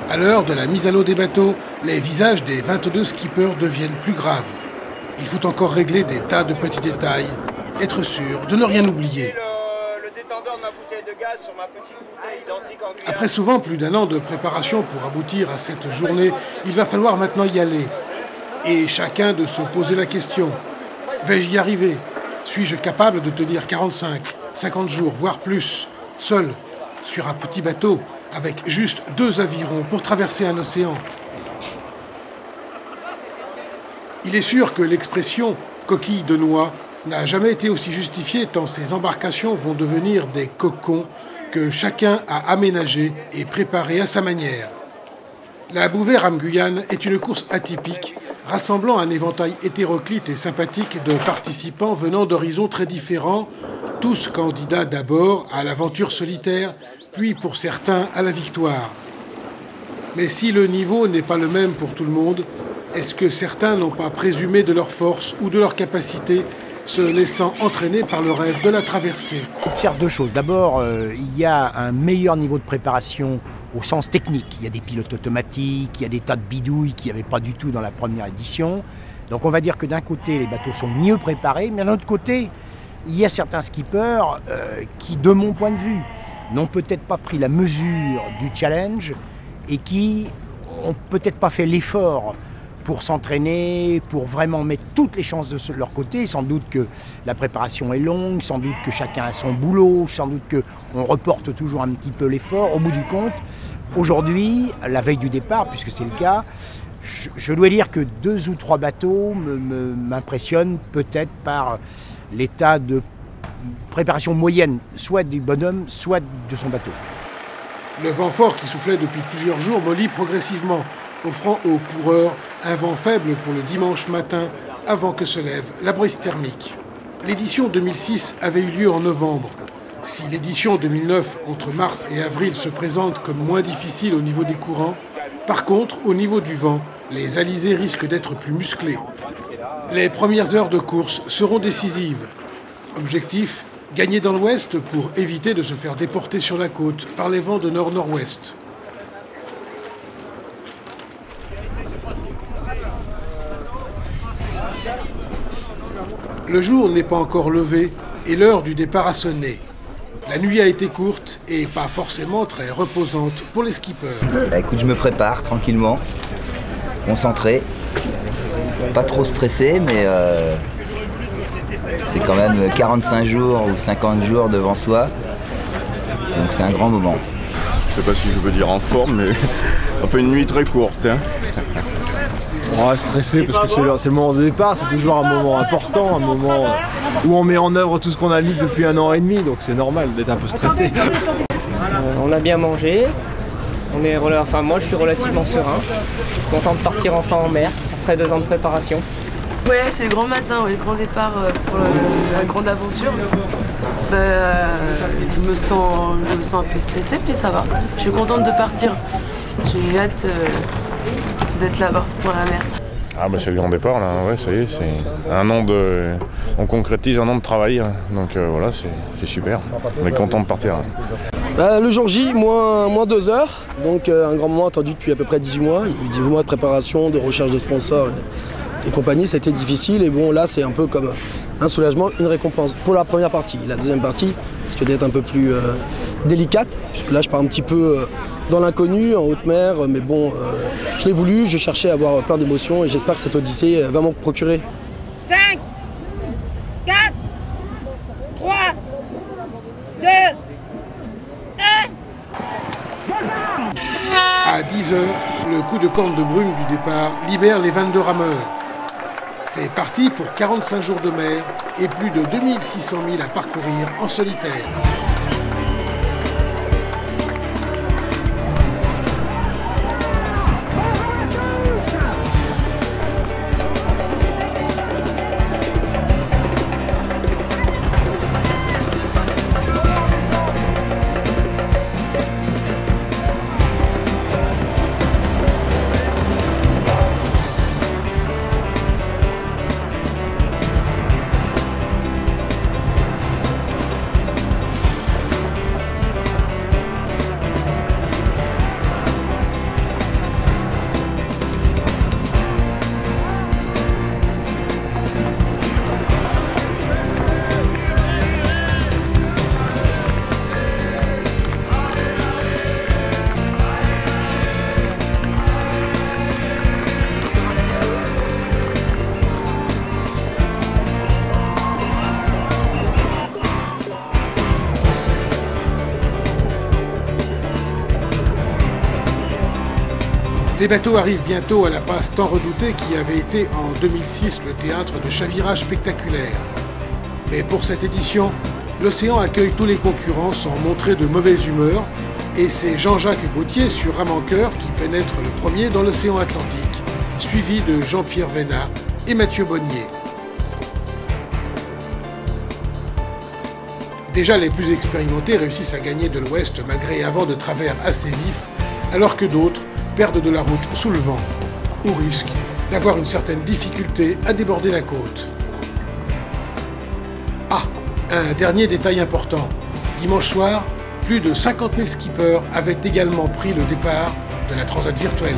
À l'heure de la mise à l'eau des bateaux, les visages des 22 skippers deviennent plus graves. Il faut encore régler des tas de petits détails, être sûr de ne rien oublier. Après souvent plus d'1 an de préparation pour aboutir à cette journée, il va falloir maintenant y aller. Et chacun de se poser la question. Vais-je y arriver? Suis-je capable de tenir 45, 50 jours, voire plus, seul, sur un petit bateau, avec juste 2 avirons pour traverser un océan? Il est sûr que l'expression « coquille de noix » n'a jamais été aussi justifiée tant ces embarcations vont devenir des cocons que chacun a aménagés et préparés à sa manière. La Bouvet-Rame-Guyane est une course atypique, rassemblant un éventail hétéroclite et sympathique de participants venant d'horizons très différents, tous candidats d'abord à l'aventure solitaire, puis pour certains à la victoire. Mais si le niveau n'est pas le même pour tout le monde, est-ce que certains n'ont pas présumé de leur force ou de leur capacité, se laissant entraîner par le rêve de la traversée? J'observe 2 choses. D'abord, il y a un meilleur niveau de préparation au sens technique. Il y a des pilotes automatiques, il y a des tas de bidouilles qu'il n'y avait pas du tout dans la première édition. Donc on va dire que d'un côté, les bateaux sont mieux préparés, mais d'un autre côté, il y a certains skippers qui, de mon point de vue, n'ont peut-être pas pris la mesure du challenge et qui n'ont peut-être pas fait l'effort pour s'entraîner, pour vraiment mettre toutes les chances de leur côté. Sans doute que la préparation est longue, sans doute que chacun a son boulot, sans doute qu'on reporte toujours un petit peu l'effort. Au bout du compte, aujourd'hui, la veille du départ, puisque c'est le cas, je dois dire que 2 ou 3 bateaux m'impressionnent peut-être par l'état de préparation moyenne, soit du bonhomme, soit de son bateau. Le vent fort qui soufflait depuis plusieurs jours mollit progressivement, offrant aux coureurs un vent faible pour le dimanche matin avant que se lève la brise thermique. L'édition 2006 avait eu lieu en novembre. Si l'édition 2009, entre mars et avril, se présente comme moins difficile au niveau des courants, par contre, au niveau du vent, les alizés risquent d'être plus musclés. Les premières heures de course seront décisives. Objectif, gagner dans l'ouest pour éviter de se faire déporter sur la côte par les vents de nord-nord-ouest. Le jour n'est pas encore levé et l'heure du départ a sonné. La nuit a été courte et pas forcément très reposante pour les skippers. Écoute, je me prépare tranquillement, concentré, pas trop stressé, mais c'est quand même 45 jours ou 50 jours devant soi, donc c'est un grand moment. Je sais pas si je veux dire en forme, mais on fait une nuit très courte. Hein. On va stresser parce que c'est le moment de départ, c'est toujours un moment important, un moment où on met en œuvre tout ce qu'on a lu depuis 1 an et demi, donc c'est normal d'être un peu stressé. On a bien mangé, moi je suis relativement serein, content de partir enfin en mer après 2 ans de préparation. Ouais, c'est le grand matin, le grand départ pour la grande aventure. Je me sens un peu stressée, puis ça va. Je suis contente de partir. J'ai hâte d'être là-bas, dans la mer. Ah bah c'est le grand départ là, ouais ça y est, c'est un an de... On concrétise 1 an de travail, hein. Donc voilà, c'est super. On est content de partir. Hein. Le jour J, moins 2 heures, donc un grand moment attendu depuis à peu près 18 mois. Il y a eu 18 mois de préparation, de recherche de sponsors et compagnie, ça a été difficile et bon là c'est un peu comme un soulagement, une récompense pour la première partie. La deuxième partie risque d'être un peu plus délicate, puisque là je pars un petit peu dans l'inconnu, en haute mer, mais bon, je l'ai voulu, je cherchais à avoir plein d'émotions et j'espère que cette odyssée va m'en procurer. 5, 4, 3, 2, 1. À 10 h, le coup de corne de brume du départ libère les 22 rameurs. C'est parti pour 45 jours de mer et plus de 2600 milles à parcourir en solitaire. Les bateaux arrivent bientôt à la passe tant redoutée qui avait été en 2006 le théâtre de chavirages spectaculaires. Mais pour cette édition, l'océan accueille tous les concurrents sans montrer de mauvaise humeur, et c'est Jean-Jacques Gauthier sur Ramancœur qui pénètre le premier dans l'océan Atlantique, suivi de Jean-Pierre Vénat et Mathieu Bonnier. Déjà, les plus expérimentés réussissent à gagner de l'ouest malgré un vent de travers assez vif, alors que d'autres perdent de la route sous le vent, ou risquent d'avoir une certaine difficulté à déborder la côte. Ah, un dernier détail important. Dimanche soir, plus de 50 000 skippers avaient également pris le départ de la Transat virtuelle.